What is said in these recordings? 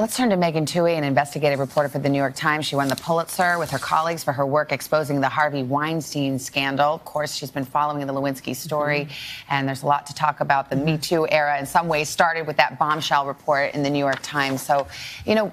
Let's turn to Megan Twohey, an investigative reporter for the New York Times. She won the Pulitzer with her colleagues for her work exposing the Harvey Weinstein scandal. Of course, she's been following the Lewinsky story, and there's a lot to talk about. The Me Too era, in some ways, started with that bombshell report in the New York Times. So, you know,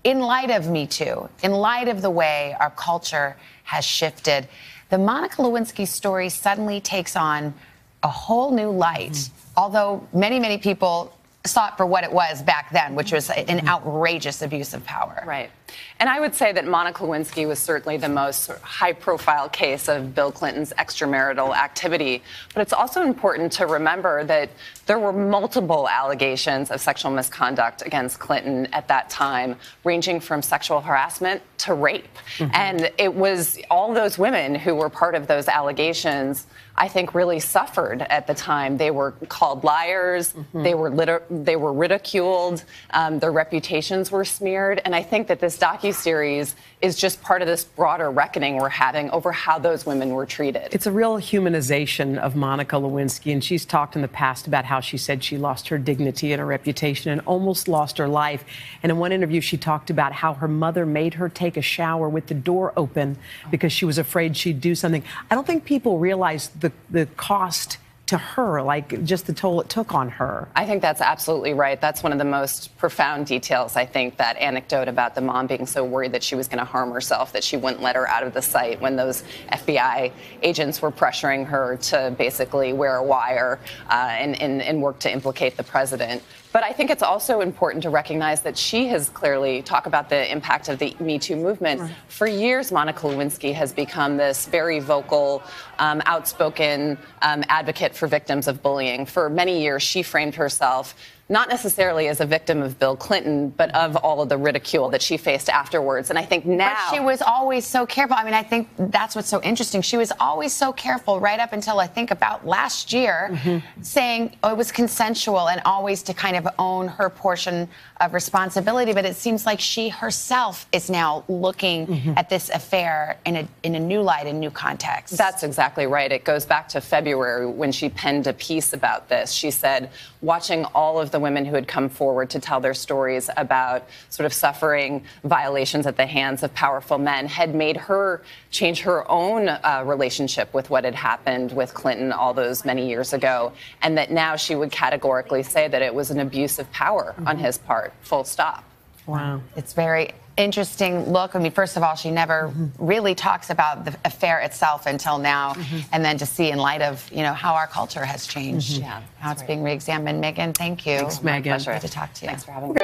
in light of Me Too, in light of the way our culture has shifted, the Monica Lewinsky story suddenly takes on a whole new light, although many people saw it for what it was back then, which was an outrageous abuse of power. Right. And I would say that Monica Lewinsky was certainly the most high-profile case of Bill Clinton's extramarital activity. But it's also important to remember that there were multiple allegations of sexual misconduct against Clinton at that time, ranging from sexual harassment to rape. And it was all those women who were part of those allegations, I think, really suffered at the time. They were called liars. They were ridiculed. Their reputations were smeared. And I think that this docuseries is just part of this broader reckoning we're having over how those women were treated. It's a real humanization of Monica Lewinsky, and she's talked in the past about how she said she lost her dignity and her reputation and almost lost her life. And in one interview, she talked about how her mother made her take a shower with the door open because she was afraid she'd do something. I don't think people realize the cost to her, like just the toll it took on her. I think that's absolutely right. That's one of the most profound details, I think, that anecdote about the mom being so worried that she was going to harm herself, that she wouldn't let her out of the site when those FBI agents were pressuring her to basically wear a wire and work to implicate the president. But I think it's also important to recognize that she has clearly talked about the impact of the Me Too movement. Right. For years, Monica Lewinsky has become this very vocal, outspoken advocate for victims of bullying. For many years, she framed herself not necessarily as a victim of Bill Clinton, but of all of the ridicule that she faced afterwards. And I think now... But she was always so careful. I mean, I think that's what's so interesting. She was always so careful right up until, I think, about last year, saying it was consensual and always to kind of own her portion of responsibility. But it seems like she herself is now looking at this affair in a new light, in new context. That's exactly right. It goes back to February when she penned a piece about this. She said, watching all of the women who had come forward to tell their stories about sort of suffering violations at the hands of powerful men had made her change her own relationship with what had happened with Clinton all those many years ago, and that now she would categorically say that it was an abuse of power on his part, full stop. Wow. It's very interesting look. I mean, first of all, she never really talks about the affair itself until now. And then to see in light of, you know, how our culture has changed, how it's being re-examined. Megan, thank you. Thanks, Megan. My pleasure. Good to talk to you. Thanks for having me.